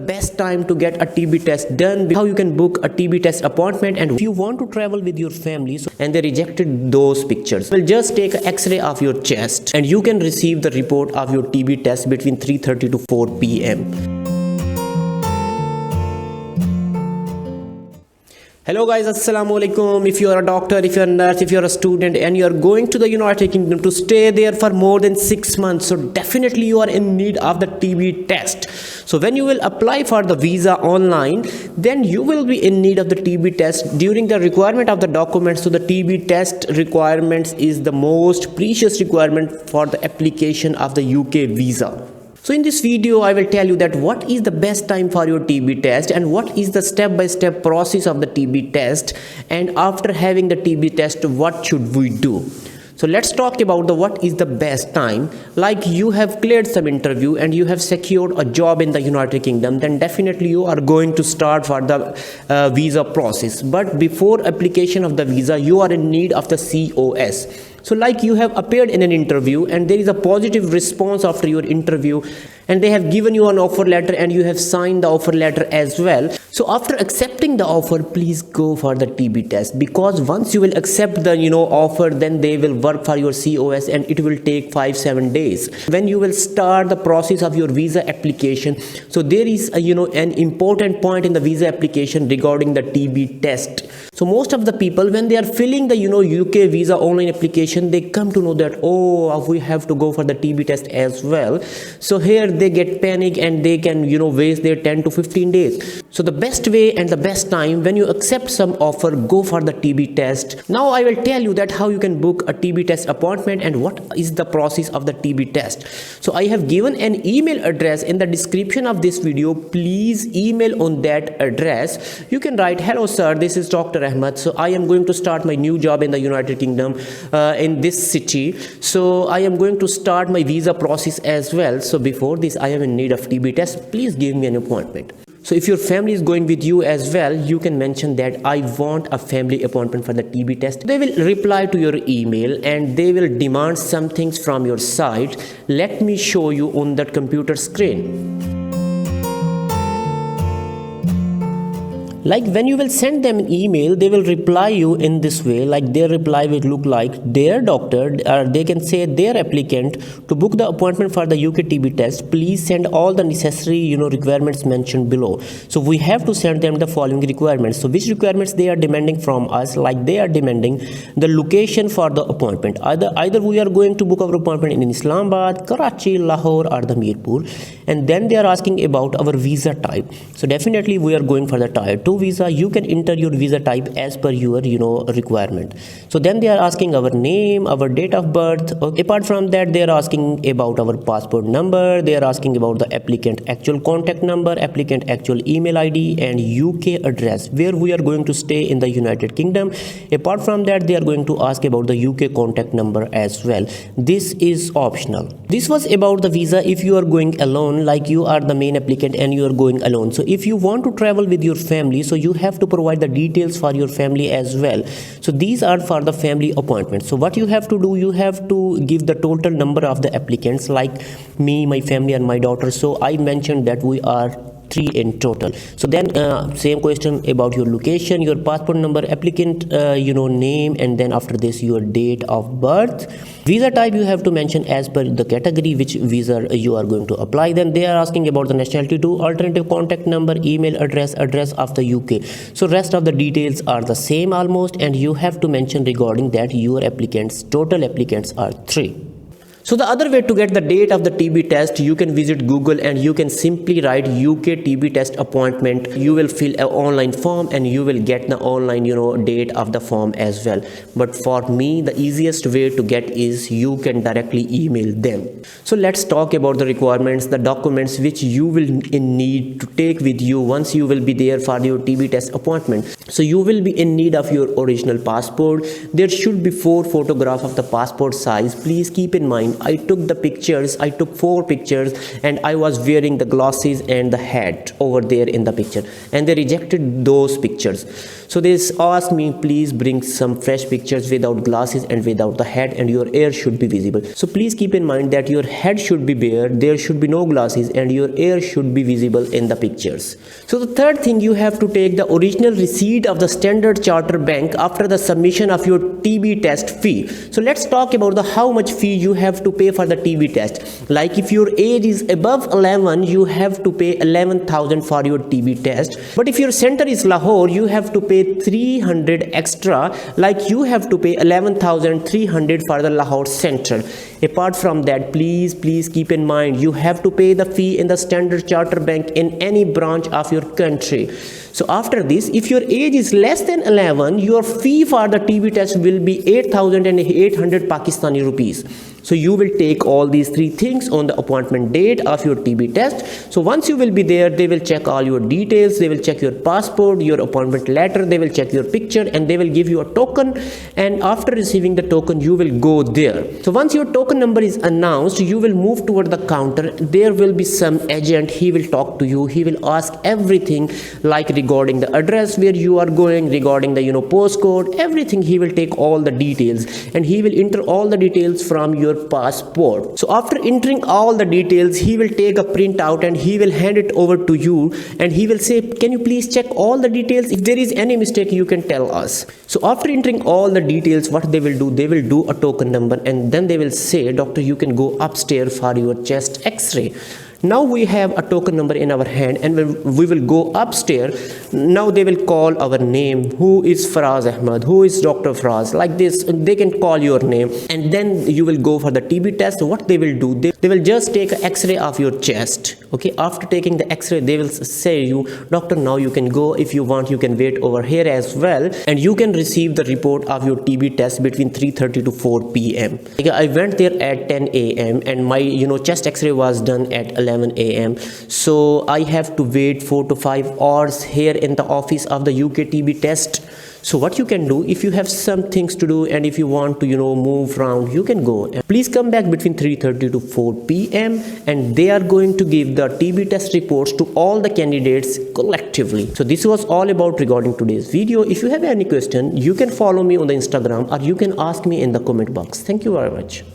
Best time to get a TB test done, how you can book a TB test appointment, and if you want to travel with your family and they rejected those pictures, well, just take an x-ray of your chest and you can receive the report of your TB test between 3:30 to 4 p.m. Hello guys, assalamu alaikum. If you are a doctor, if you are a nurse, if you are a student and you are going to the United Kingdom to stay there for more than 6 months, so definitely you are in need of the TB test. So when you will apply for the visa online, then you will be in need of the TB test during the requirement of the documents. So the TB test requirements is the most precious requirement for the application of the UK visa. So in this video, I will tell you that what is the best time for your TB test and what is the step-by-step process of the TB test, and after having the TB test, what should we do? So let's talk about what is the best time. Like you have cleared some interview and you have secured a job in the United Kingdom, then definitely you are going to start for the visa process. But before application of the visa, you are in need of the COS. So like you have appeared in an interview and there is a positive response after your interview and they have given you an offer letter and you have signed the offer letter as well. So after accepting the offer, please go for the TB test, because once you will accept the offer, then they will work for your COS and it will take 5-7 days. When you will start the process of your visa application, so there is an important point in the visa application regarding the TB test. So most of the people, when they are filling the UK visa online application, they come to know that, oh, we have to go for the TB test as well. So here they get panic and they can waste their 10 to 15 days. So the best way and the best time, when you accept some offer, go for the TB test. Now I will tell you that how you can book a TB test appointment and what is the process of the TB test. So I have given an email address in the description of this video. Please email on that address. You can write, hello sir, this is Dr. Ahmed. So I am going to start my new job in the United Kingdom in this city. So I am going to start my visa process as well. So before this, I am in need of TB test. Please give me an appointment. So if your family is going with you as well, you can mention that I want a family appointment for the TB test. They will reply to your email and they will demand some things from your side. Let me show you on that computer screen. Like when you will send them an email, they will reply you in this way. Like their reply will look like, dear doctor, they can say, their applicant, to book the appointment for the UK TB test, please send all the necessary requirements mentioned below. So we have to send them the following requirements. So which requirements they are demanding from us? Like they are demanding the location for the appointment. Either we are going to book our appointment in Islamabad, Karachi, Lahore or the Mirpur. And then they are asking about our visa type. So definitely we are going for the Tier 2 visa. You can enter your visa type as per your requirement. So then they are asking our name, our date of birth. Apart from that, they are asking about our passport number. They are asking about the applicant actual contact number, applicant actual email ID and UK address where we are going to stay in the United Kingdom. Apart from that, they are going to ask about the UK contact number as well. This is optional. This was about the visa if you are going alone, like you are the main applicant and you are going alone. So if you want to travel with your family, so you have to provide the details for your family as well. So these are for the family appointments. So what you have to do, you have to give the total number of the applicants, like me, my family and my daughter. So I mentioned that we are 3 in total. So then same question about your location, your passport number, applicant name, and then after this your date of birth. Visa type you have to mention as per the category which visa you are going to apply. Then they are asking about the nationality too, alternative contact number, email address of the UK. So rest of the details are the same almost, and you have to mention regarding that your total applicants are 3. So the other way to get the date of the TB test, you can visit Google and you can simply write UK TB test appointment. You will fill an online form and you will get the online date of the form as well. But for me, the easiest way to get is you can directly email them. So let's talk about the requirements, the documents which you will need to take with you once you will be there for your TB test appointment. So you will be in need of your original passport. There should be 4 photographs of the passport size. Please keep in mind exam, I took the pictures, I took 4 pictures, and I was wearing the glasses and the hat over there in the picture, and they rejected those pictures. So they asked me, please bring some fresh pictures without glasses and without the hat, and your ear should be visible. So please keep in mind that your head should be bare, there should be no glasses, and your ear should be visible in the pictures. So the third thing, you have to take the original receipt of the Standard Chartered Bank after the submission of your TB test fee. So let's talk about the how much fee you have to pay for the TB test. Like if your age is above 11, you have to pay 11,000 for your TB test. But if your center is Lahore, you have to pay 300 extra, like you have to pay 11,300 for the Lahore Central. Apart from that, please keep in mind, you have to pay the fee in the Standard Chartered Bank in any branch of your country. So after this, if your age is less than 11, your fee for the TB test will be 8,800 Pakistani rupees. So you will take all these 3 things on the appointment date of your TB test. So once you will be there, they will check all your details, they will check your passport, your appointment letter, they will check your picture, and they will give you a token. And after receiving the token, you will go there. So once your token number is announced, you will move toward the counter. There will be some agent, he will talk to you, he will ask everything, like regarding the address where you are going, regarding the postcode, everything. He will take all the details, and he will enter all the details from your passport. So after entering all the details, he will take a printout and he will hand it over to you, and he will say, can you please check all the details? If there is any mistake, you can tell us. So after entering all the details, what they will do, they will do a token number, and then they will say, doctor, you can go upstairs for your chest x-ray. Now we have a token number in our hand, and we will go upstairs. Now they will call our name, who is Faraz Ahmed, who is Dr. Faraz, like this. They can call your name, and then you will go for the TB test. What they will do, they will just take an x-ray of your chest. Okay, after taking the x-ray, they will say you, doctor, now you can go. If you want, you can wait over here as well, and you can receive the report of your TB test between 3:30 to 4 p.m. Okay, I went there at 10 a.m. and my chest x-ray was done at 11 a.m. So I have to wait 4 to 5 hours here in the office of the UK TB test. So what you can do, if you have some things to do and if you want to move around, you can go. Please come back between 3:30 to 4 p.m. and they are going to give the TB test reports to all the candidates collectively. So this was all about regarding today's video. If you have any question, you can follow me on the Instagram, or you can ask me in the comment box. Thank you very much.